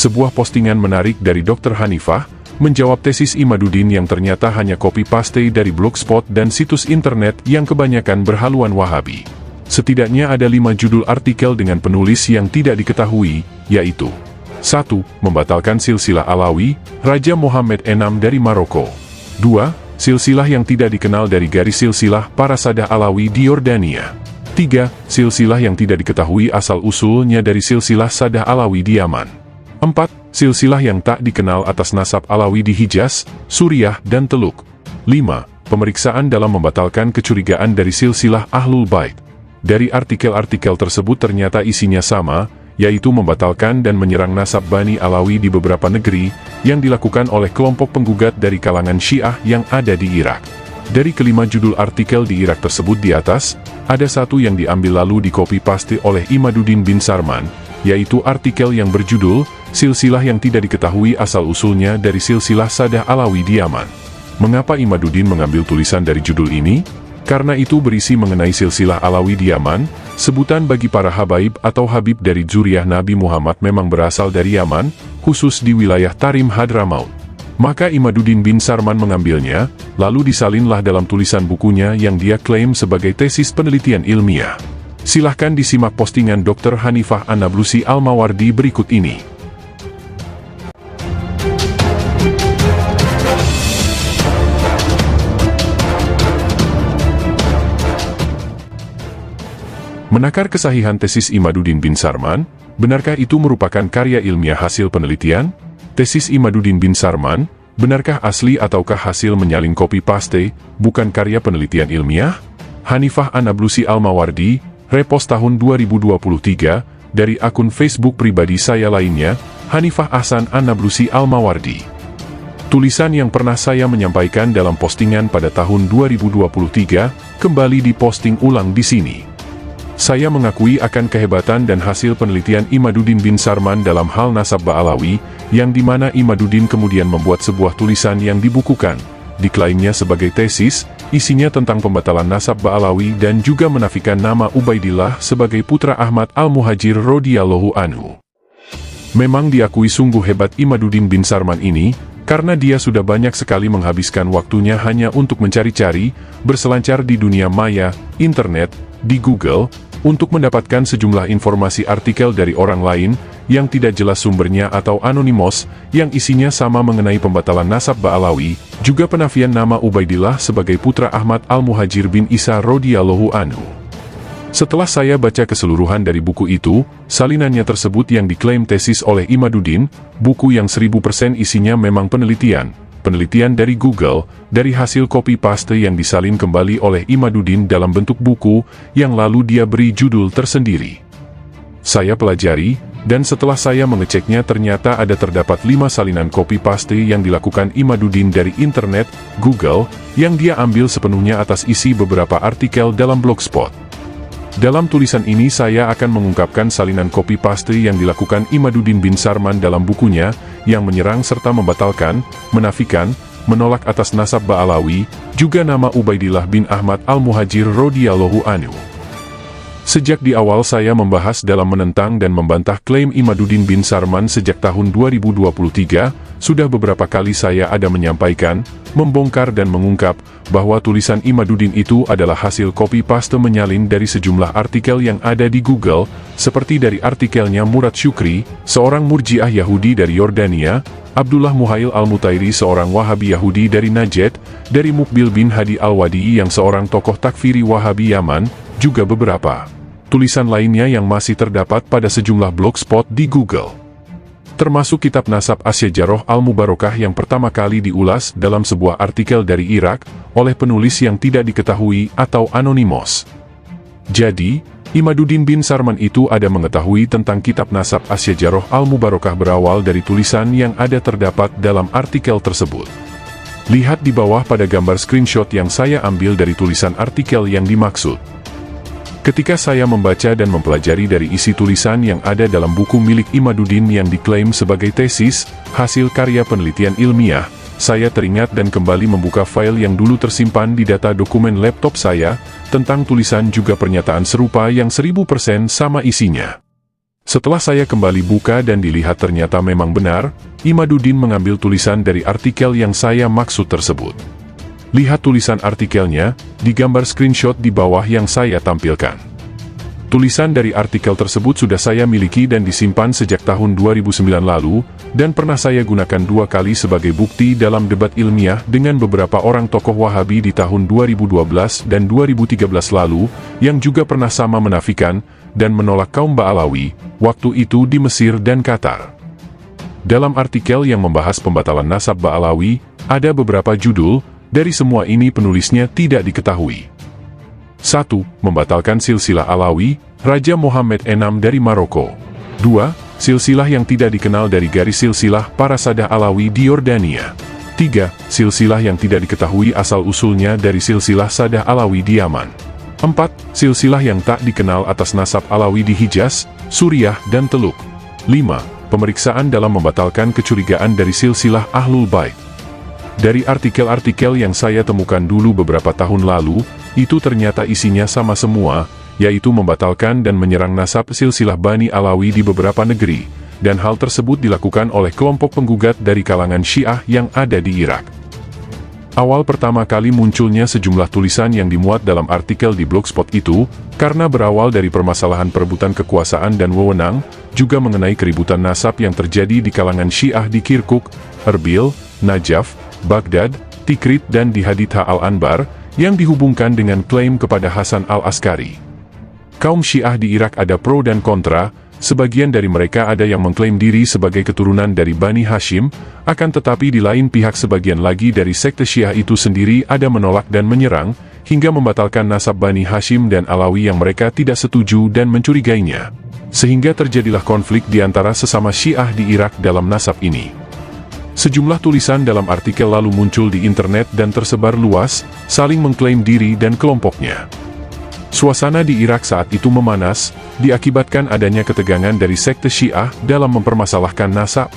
Sebuah postingan menarik dari Dr. Hanifah, menjawab tesis Imaduddin yang ternyata hanya copy-paste dari blogspot dan situs internet yang kebanyakan berhaluan Wahabi. Setidaknya ada 5 judul artikel dengan penulis yang tidak diketahui, yaitu 1. Membatalkan silsilah Alawi, Raja Mohammed VI dari Maroko. 2. Silsilah yang tidak dikenal dari garis silsilah para Sadah Alawi di Yordania. 3. Silsilah yang tidak diketahui asal-usulnya dari silsilah Sadah Alawi di Yaman. 4. Silsilah yang tak dikenal atas nasab Alawi di Hijaz, Suriah, dan Teluk. 5. Pemeriksaan dalam membatalkan kecurigaan dari silsilah Ahlul Bait. Dari artikel-artikel tersebut ternyata isinya sama, yaitu membatalkan dan menyerang nasab Bani Alawi di beberapa negeri, yang dilakukan oleh kelompok penggugat dari kalangan Syiah yang ada di Irak. Dari kelima judul artikel di Irak tersebut di atas, ada satu yang diambil lalu di-copy-paste oleh Imaduddin bin Sarman, yaitu artikel yang berjudul, Silsilah yang tidak diketahui asal-usulnya dari silsilah Sadah Alawi di Yaman. Mengapa Imaduddin mengambil tulisan dari judul ini? Karena itu berisi mengenai silsilah Alawi di Yaman, sebutan bagi para habaib atau habib dari zuriyah Nabi Muhammad memang berasal dari Yaman, khusus di wilayah Tarim Hadramaut. Maka Imaduddin bin Sarman mengambilnya, lalu disalinlah dalam tulisan bukunya yang dia klaim sebagai tesis penelitian ilmiah. Silahkan disimak postingan Dr. Hanifah An-Nablusi Al-Mawardi berikut ini. Menakar kesahihan tesis Imaduddin bin Sarman, benarkah itu merupakan karya ilmiah hasil penelitian? Tesis Imaduddin bin Sarman, benarkah asli ataukah hasil menyalin copy-paste, bukan karya penelitian ilmiah? Hanifah An-Nablusi Al-Mawardi, repost tahun 2023, dari akun Facebook pribadi saya lainnya, Hanifah Ahsan An-Nablusi Al-Mawardi. Tulisan yang pernah saya menyampaikan dalam postingan pada tahun 2023, kembali diposting ulang di sini. Saya mengakui akan kehebatan dan hasil penelitian Imaduddin bin Sarman dalam hal nasab Ba'alawi, yang dimana Imaduddin kemudian membuat sebuah tulisan yang dibukukan, diklaimnya sebagai tesis, isinya tentang pembatalan nasab Ba'alawi dan juga menafikan nama Ubaidillah sebagai putra Ahmad Al-Muhajir radhiyallahu anhu. Memang diakui sungguh hebat Imaduddin bin Sarman ini, karena dia sudah banyak sekali menghabiskan waktunya hanya untuk mencari-cari, berselancar di dunia maya, internet, di Google, untuk mendapatkan sejumlah informasi artikel dari orang lain, yang tidak jelas sumbernya atau anonimos, yang isinya sama mengenai pembatalan nasab Ba'alawi, juga penafian nama Ubaidillah sebagai putra Ahmad Al-Muhajir bin Isa radhiyallahu anhu. Setelah saya baca keseluruhan dari buku itu, salinannya tersebut yang diklaim tesis oleh Imaduddin, buku yang 1000% isinya memang penelitian dari Google, dari hasil copy-paste yang disalin kembali oleh Imaduddin dalam bentuk buku, yang lalu dia beri judul tersendiri. Saya pelajari, dan setelah saya mengeceknya ternyata terdapat 5 salinan copy-paste yang dilakukan Imaduddin dari internet, Google, yang dia ambil sepenuhnya atas isi beberapa artikel dalam blogspot. Dalam tulisan ini saya akan mengungkapkan salinan copy-paste yang dilakukan Imaduddin bin Sarman dalam bukunya, yang menyerang serta membatalkan, menafikan, menolak atas nasab Ba'alawi, juga nama Ubaidillah bin Ahmad Al-Muhajir radhiyallahu anhu. Sejak di awal saya membahas dalam menentang dan membantah klaim Imaduddin bin Sarman sejak tahun 2023, sudah beberapa kali saya menyampaikan, membongkar dan mengungkap, bahwa tulisan Imaduddin itu adalah hasil copy-paste menyalin dari sejumlah artikel yang ada di Google, seperti dari artikelnya Murad Syukri, seorang murjiah Yahudi dari Yordania, Abdullah Muhail Al-Mutairi seorang Wahabi Yahudi dari Najd, dari Mukbil bin Hadi Al-Wadi'i yang seorang tokoh takfiri Wahabi Yaman, juga beberapa tulisan lainnya yang masih terdapat pada sejumlah blogspot di Google. Termasuk kitab Nasab Asyajarah Al-Mubarakah yang pertama kali diulas dalam sebuah artikel dari Irak, oleh penulis yang tidak diketahui atau anonimos. Jadi, Imaduddin bin Sarman itu mengetahui tentang kitab Nasab Asyajarah Al-Mubarakah berawal dari tulisan yang terdapat dalam artikel tersebut. Lihat di bawah pada gambar screenshot yang saya ambil dari tulisan artikel yang dimaksud. Ketika saya membaca dan mempelajari dari isi tulisan yang ada dalam buku milik Imaduddin yang diklaim sebagai tesis, hasil karya penelitian ilmiah, saya teringat dan kembali membuka file yang dulu tersimpan di data dokumen laptop saya, tentang tulisan juga pernyataan serupa yang 1000% sama isinya. Setelah saya kembali buka dan dilihat ternyata memang benar, Imaduddin mengambil tulisan dari artikel yang saya maksud tersebut. Lihat tulisan artikelnya, digambar screenshot di bawah yang saya tampilkan. Tulisan dari artikel tersebut sudah saya miliki dan disimpan sejak tahun 2009 lalu, dan pernah saya gunakan 2 kali sebagai bukti dalam debat ilmiah dengan beberapa orang tokoh Wahabi di tahun 2012 dan 2013 lalu, yang juga pernah sama menafikan dan menolak kaum Ba'alawi, waktu itu di Mesir dan Qatar. Dalam artikel yang membahas pembatalan nasab Ba'alawi, ada beberapa judul, dari semua ini penulisnya tidak diketahui. 1. Membatalkan silsilah Alawi, Raja Mohammed VI dari Maroko. 2. Silsilah yang tidak dikenal dari garis silsilah para Sadah Alawi di Yordania. 3. Silsilah yang tidak diketahui asal-usulnya dari silsilah Sadah Alawi di Yaman. 4. Silsilah yang tak dikenal atas nasab Alawi di Hijaz, Suriah, dan Teluk. 5. Pemeriksaan dalam membatalkan kecurigaan dari silsilah Ahlul Bait. Dari artikel-artikel yang saya temukan dulu beberapa tahun lalu, itu ternyata isinya sama semua, yaitu membatalkan dan menyerang nasab silsilah Bani Alawi di beberapa negeri, dan hal tersebut dilakukan oleh kelompok penggugat dari kalangan Syiah yang ada di Irak. Awal pertama kali munculnya sejumlah tulisan yang dimuat dalam artikel di Blogspot itu, karena berawal dari permasalahan perebutan kekuasaan dan wewenang, juga mengenai keributan nasab yang terjadi di kalangan Syiah di Kirkuk, Erbil, Najaf, Baghdad, Tikrit dan di Haditha al-Anbar, yang dihubungkan dengan klaim kepada Hasan al-Askari. Kaum Syiah di Irak ada pro dan kontra, sebagian dari mereka ada yang mengklaim diri sebagai keturunan dari Bani Hashim, akan tetapi di lain pihak sebagian lagi dari sekte Syiah itu sendiri ada menolak dan menyerang, hingga membatalkan nasab Bani Hashim dan Alawi yang mereka tidak setuju dan mencurigainya. Sehingga terjadilah konflik di antara sesama Syiah di Irak dalam nasab ini. Sejumlah tulisan dalam artikel lalu muncul di internet dan tersebar luas, saling mengklaim diri dan kelompoknya. Suasana di Irak saat itu memanas, diakibatkan adanya ketegangan dari sekte Syiah dalam mempermasalahkan nasab.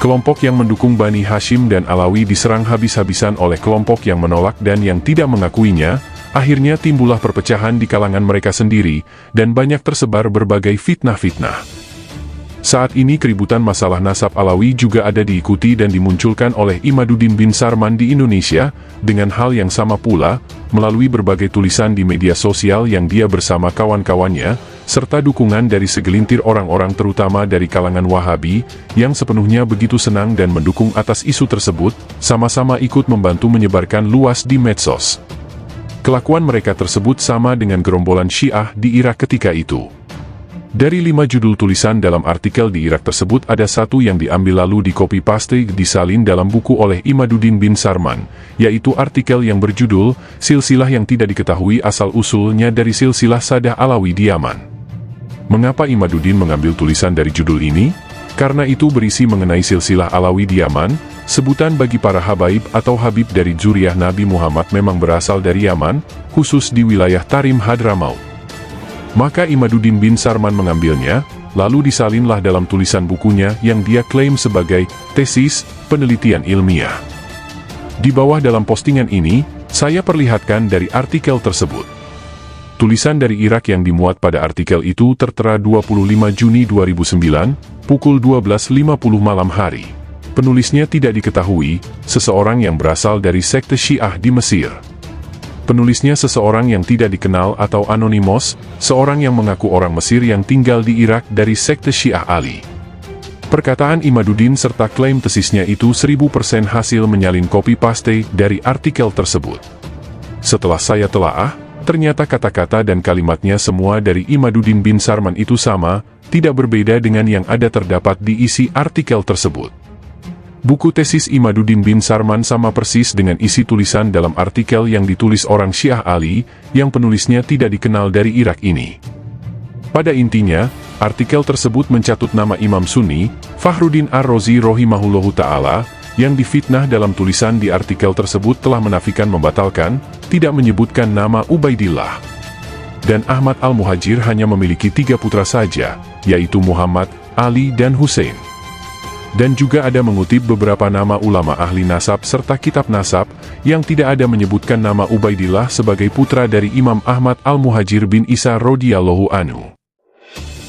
Kelompok yang mendukung Bani Hashim dan Alawi diserang habis-habisan oleh kelompok yang menolak dan yang tidak mengakuinya, akhirnya timbullah perpecahan di kalangan mereka sendiri, dan banyak tersebar berbagai fitnah-fitnah. Saat ini keributan masalah nasab Alawi juga ada diikuti dan dimunculkan oleh Imaduddin bin Sarman di Indonesia, dengan hal yang sama pula, melalui berbagai tulisan di media sosial yang dia bersama kawan-kawannya, serta dukungan dari segelintir orang-orang terutama dari kalangan Wahabi, yang sepenuhnya begitu senang dan mendukung atas isu tersebut, sama-sama ikut membantu menyebarkan luas di medsos. Kelakuan mereka tersebut sama dengan gerombolan Syiah di Irak ketika itu. Dari 5 judul tulisan dalam artikel di Irak tersebut ada satu yang diambil lalu di-copy-paste disalin dalam buku oleh Imaduddin bin Sarman, yaitu artikel yang berjudul, Silsilah yang tidak diketahui asal-usulnya dari silsilah Sadah Alawi di Yaman. Mengapa Imaduddin mengambil tulisan dari judul ini? Karena itu berisi mengenai silsilah Alawi di Yaman, sebutan bagi para habaib atau habib dari zuriyah Nabi Muhammad memang berasal dari Yaman, khusus di wilayah Tarim Hadramaut. Maka Imaduddin bin Sarman mengambilnya, lalu disalinlah dalam tulisan bukunya yang dia klaim sebagai tesis penelitian ilmiah. Di bawah dalam postingan ini, saya perlihatkan dari artikel tersebut. Tulisan dari Irak yang dimuat pada artikel itu tertera 25 Juni 2009, pukul 12.50 malam hari. Penulisnya tidak diketahui, seseorang yang berasal dari sekte Syiah di Mesir. Penulisnya seseorang yang tidak dikenal atau anonimos, seorang yang mengaku orang Mesir yang tinggal di Irak dari sekte Syiah Ali. Perkataan Imaduddin serta klaim tesisnya itu 1000% hasil menyalin copy-paste dari artikel tersebut. Setelah saya telaah, ternyata kata-kata dan kalimatnya semua dari Imaduddin bin Sarman itu sama, tidak berbeda dengan yang ada terdapat di isi artikel tersebut. Buku tesis Imaduddin bin Sarman sama persis dengan isi tulisan dalam artikel yang ditulis orang Syiah Ali, yang penulisnya tidak dikenal dari Irak ini. Pada intinya, artikel tersebut mencatut nama Imam Sunni, Fakhruddin Ar-Razi rahimahullahu ta'ala, yang difitnah dalam tulisan di artikel tersebut telah menafikan membatalkan, tidak menyebutkan nama Ubaidillah. Dan Ahmad Al-Muhajir hanya memiliki 3 putra saja, yaitu Muhammad, Ali dan Hussein. Dan juga ada mengutip beberapa nama ulama ahli nasab serta kitab nasab, yang tidak ada menyebutkan nama Ubaidillah sebagai putra dari Imam Ahmad Al-Muhajir bin Isa radhiyallahu anhu.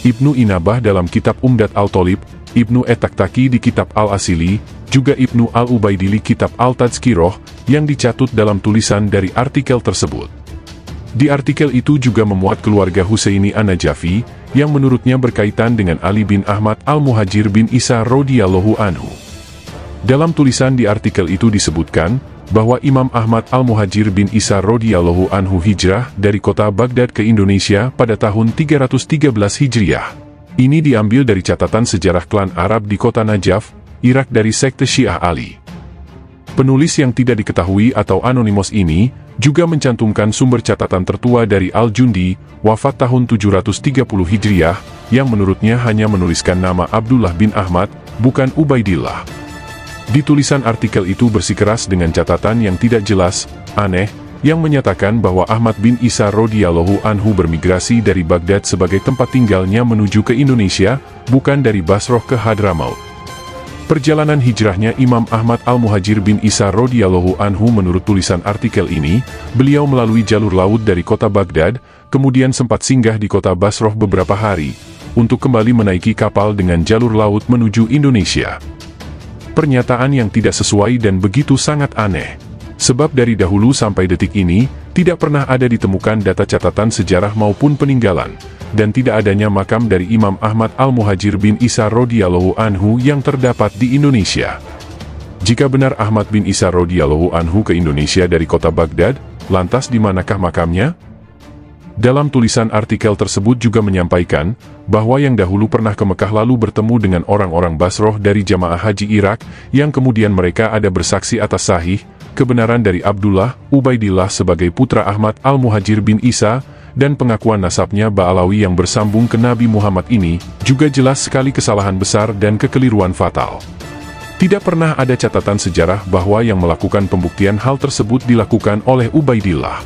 Ibnu Inabah dalam kitab Umdat Al-Tolib, Ibnu At-Taktaki di kitab Al-Asili, juga Ibnu Al-Ubaidili kitab Al-Tazkiroh, yang dicatut dalam tulisan dari artikel tersebut. Di artikel itu juga memuat keluarga Husaini An-Najafi, yang menurutnya berkaitan dengan Ali bin Ahmad Al-Muhajir bin Isa radhiyallahu anhu. Dalam tulisan di artikel itu disebutkan, bahwa Imam Ahmad Al-Muhajir bin Isa radhiyallahu anhu hijrah dari kota Baghdad ke Indonesia pada tahun 313 Hijriah. Ini diambil dari catatan sejarah klan Arab di kota Najaf, Irak dari sekte Syiah Ali. Penulis yang tidak diketahui atau anonimos ini, juga mencantumkan sumber catatan tertua dari Al-Jundi, wafat tahun 730 Hijriah, yang menurutnya hanya menuliskan nama Abdullah bin Ahmad, bukan Ubaidillah. Di tulisan artikel itu bersikeras dengan catatan yang tidak jelas, aneh, yang menyatakan bahwa Ahmad bin Isa radhiyallahu anhu bermigrasi dari Baghdad sebagai tempat tinggalnya menuju ke Indonesia, bukan dari Basroh ke Hadramaut. Perjalanan hijrahnya Imam Ahmad Al-Muhajir bin Isa radhiyallahu anhu menurut tulisan artikel ini, beliau melalui jalur laut dari kota Baghdad, kemudian sempat singgah di kota Basroh beberapa hari, untuk kembali menaiki kapal dengan jalur laut menuju Indonesia. Pernyataan yang tidak sesuai dan begitu sangat aneh. Sebab dari dahulu sampai detik ini, tidak pernah ada ditemukan data catatan sejarah maupun peninggalan, dan tidak adanya makam dari Imam Ahmad Al-Muhajir bin Isa radhiyallahu anhu yang terdapat di Indonesia. Jika benar Ahmad bin Isa radhiyallahu anhu ke Indonesia dari kota Baghdad, lantas di manakah makamnya? Dalam tulisan artikel tersebut juga menyampaikan, bahwa yang dahulu pernah ke Mekah lalu bertemu dengan orang-orang Basroh dari jamaah haji Irak, yang kemudian mereka ada bersaksi atas sahih, kebenaran dari Abdullah, Ubaidillah sebagai putra Ahmad Al-Muhajir bin Isa, dan pengakuan nasabnya Ba'alawi yang bersambung ke Nabi Muhammad ini, juga jelas sekali kesalahan besar dan kekeliruan fatal. Tidak pernah ada catatan sejarah bahwa yang melakukan pembuktian hal tersebut dilakukan oleh Ubaidillah.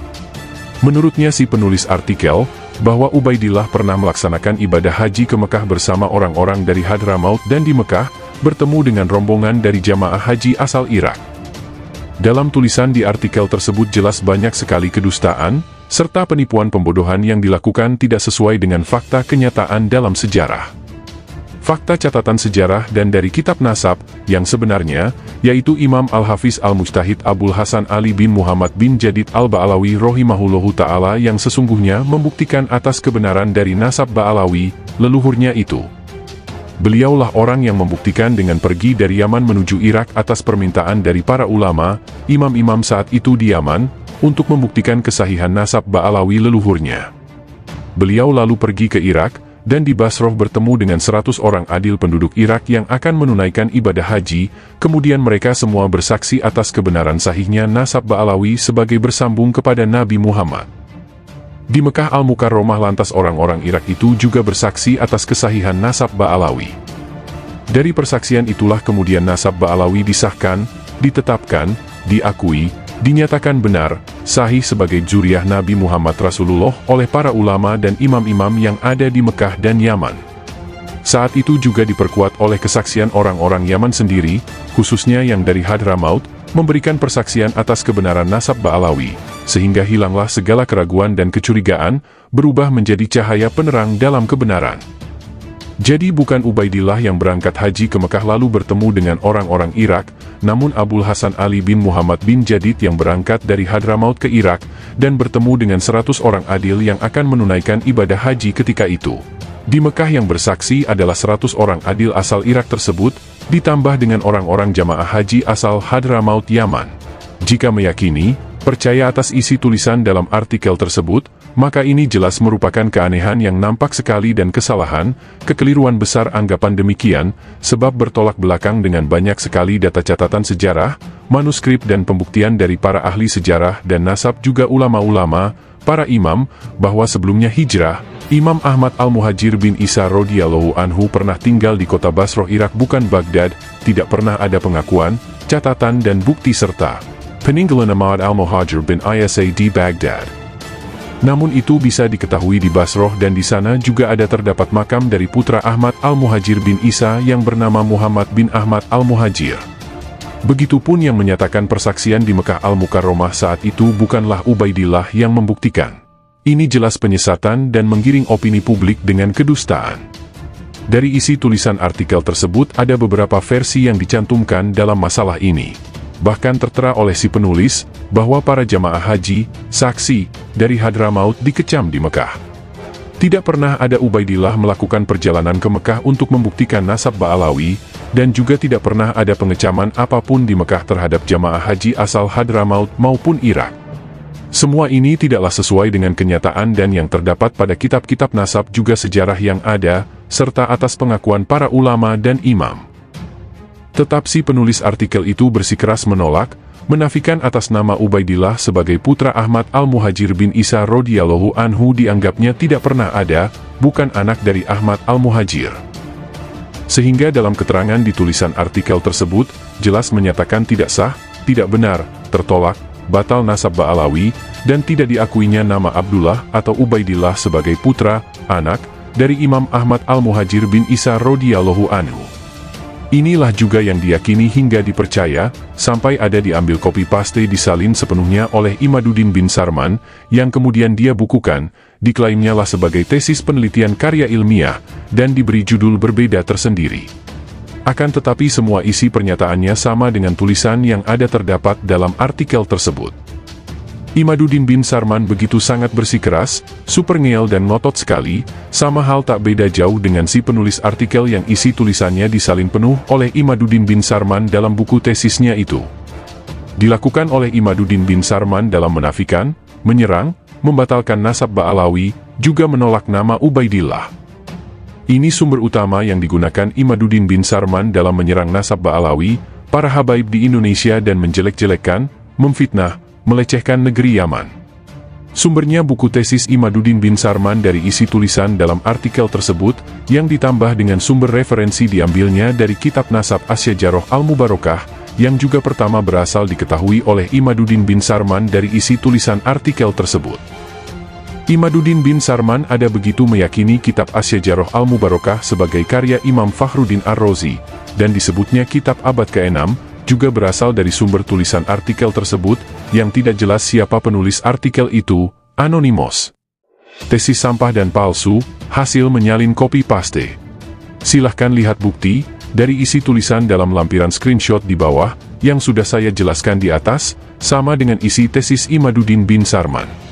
Menurutnya si penulis artikel, bahwa Ubaidillah pernah melaksanakan ibadah haji ke Mekah bersama orang-orang dari Hadramaut dan di Mekah, bertemu dengan rombongan dari jamaah haji asal Irak. Dalam tulisan di artikel tersebut jelas banyak sekali kedustaan, serta penipuan pembodohan yang dilakukan tidak sesuai dengan fakta kenyataan dalam sejarah. Fakta catatan sejarah dan dari kitab nasab, yang sebenarnya, yaitu Imam Al-Hafiz Al-Mujtahid Abul Hasan Ali bin Muhammad bin Jadid Al-Ba'alawi rahimahullahu ta'ala yang sesungguhnya membuktikan atas kebenaran dari nasab Ba'alawi, leluhurnya itu. Beliaulah orang yang membuktikan dengan pergi dari Yaman menuju Irak atas permintaan dari para ulama, imam-imam saat itu di Yaman, untuk membuktikan kesahihan nasab Ba'alawi leluhurnya. Beliau lalu pergi ke Irak, dan di Basroh bertemu dengan 100 orang adil penduduk Irak yang akan menunaikan ibadah haji, kemudian mereka semua bersaksi atas kebenaran sahihnya nasab Ba'alawi sebagai bersambung kepada Nabi Muhammad. Di Mekah Al-Mukarramah lantas orang-orang Irak itu juga bersaksi atas kesahihan nasab Ba'alawi. Dari persaksian itulah kemudian nasab Ba'alawi disahkan, ditetapkan, diakui, dinyatakan benar, sahih sebagai zuriyah Nabi Muhammad Rasulullah oleh para ulama dan imam-imam yang ada di Mekah dan Yaman. Saat itu juga diperkuat oleh kesaksian orang-orang Yaman sendiri, khususnya yang dari Hadramaut, memberikan persaksian atas kebenaran nasab Ba'alawi, sehingga hilanglah segala keraguan dan kecurigaan, berubah menjadi cahaya penerang dalam kebenaran. Jadi bukan Ubaidillah yang berangkat haji ke Mekah lalu bertemu dengan orang-orang Irak, namun Abul Hasan Ali bin Muhammad bin Jadid yang berangkat dari Hadramaut ke Irak, dan bertemu dengan 100 orang adil yang akan menunaikan ibadah haji ketika itu. Di Mekah yang bersaksi adalah 100 orang adil asal Irak tersebut, ditambah dengan orang-orang jamaah haji asal Hadramaut Yaman. Jika meyakini, percaya atas isi tulisan dalam artikel tersebut, maka ini jelas merupakan keanehan yang nampak sekali dan kesalahan, kekeliruan besar anggapan demikian, sebab bertolak belakang dengan banyak sekali data catatan sejarah, manuskrip dan pembuktian dari para ahli sejarah dan nasab juga ulama-ulama, para imam, bahwa sebelumnya hijrah, Imam Ahmad Al-Muhajir bin Isa radhiyallahu anhu pernah tinggal di kota Basroh Irak bukan Baghdad, tidak pernah ada pengakuan, catatan dan bukti serta peninggalan Ahmad Al-Muhajir bin Isa di Baghdad. Namun itu bisa diketahui di Basroh dan di sana juga ada terdapat makam dari putra Ahmad Al-Muhajir bin Isa yang bernama Muhammad bin Ahmad Al-Muhajir. Begitupun yang menyatakan persaksian di Mekah Al-Mukarramah saat itu bukanlah Ubaidillah yang membuktikan. Ini jelas penyesatan dan menggiring opini publik dengan kedustaan. Dari isi tulisan artikel tersebut ada beberapa versi yang dicantumkan dalam masalah ini. Bahkan tertera oleh si penulis, bahwa para jamaah haji, saksi, dari Hadramaut dikecam di Mekah. Tidak pernah ada Ubaidillah melakukan perjalanan ke Mekah untuk membuktikan nasab Ba'alawi, dan juga tidak pernah ada pengecaman apapun di Mekah terhadap jamaah haji asal Hadramaut maupun Irak. Semua ini tidaklah sesuai dengan kenyataan dan yang terdapat pada kitab-kitab nasab juga sejarah yang ada, serta atas pengakuan para ulama dan imam. Tetap si penulis artikel itu bersikeras menolak, menafikan atas nama Ubaidillah sebagai putra Ahmad Al-Muhajir bin Isa radhiyallahu anhu dianggapnya tidak pernah ada, bukan anak dari Ahmad Al-Muhajir. Sehingga dalam keterangan di tulisan artikel tersebut, jelas menyatakan tidak sah, tidak benar, tertolak, batal nasab Ba'alawi, dan tidak diakuinya nama Abdullah atau Ubaidillah sebagai putra, anak, dari Imam Ahmad Al-Muhajir bin Isa radhiyallahu anhu. Inilah juga yang diyakini hingga dipercaya, sampai ada diambil copy paste disalin sepenuhnya oleh Imaduddin bin Sarman, yang kemudian dia bukukan, diklaimnya lah sebagai tesis penelitian karya ilmiah, dan diberi judul berbeda tersendiri. Akan tetapi semua isi pernyataannya sama dengan tulisan yang ada terdapat dalam artikel tersebut. Imaduddin bin Sarman begitu sangat bersikeras, super ngeyel dan ngotot sekali, sama hal tak beda jauh dengan si penulis artikel yang isi tulisannya disalin penuh oleh Imaduddin bin Sarman dalam buku tesisnya itu. Dilakukan oleh Imaduddin bin Sarman dalam menafikan, menyerang, membatalkan nasab Ba'alawi, juga menolak nama Ubaidillah. Ini sumber utama yang digunakan Imaduddin bin Sarman dalam menyerang nasab Ba'alawi, para habaib di Indonesia dan menjelek-jelekkan, memfitnah, melecehkan negeri Yaman. Sumbernya buku tesis Imaduddin bin Sarman dari isi tulisan dalam artikel tersebut, yang ditambah dengan sumber referensi diambilnya dari kitab nasab Asyajarah Al-Mubarakah, yang juga pertama berasal diketahui oleh Imaduddin bin Sarman dari isi tulisan artikel tersebut. Imaduddin bin Sarman ada begitu meyakini kitab Asyajarah Al-Mubarakah sebagai karya Imam Fakhruddin Ar-Razi, dan disebutnya kitab abad ke-6, juga berasal dari sumber tulisan artikel tersebut, yang tidak jelas siapa penulis artikel itu, anonymous. Tesis sampah dan palsu, hasil menyalin copy paste. Silahkan lihat bukti, dari isi tulisan dalam lampiran screenshot di bawah, yang sudah saya jelaskan di atas, sama dengan isi tesis Imaduddin bin Sarman.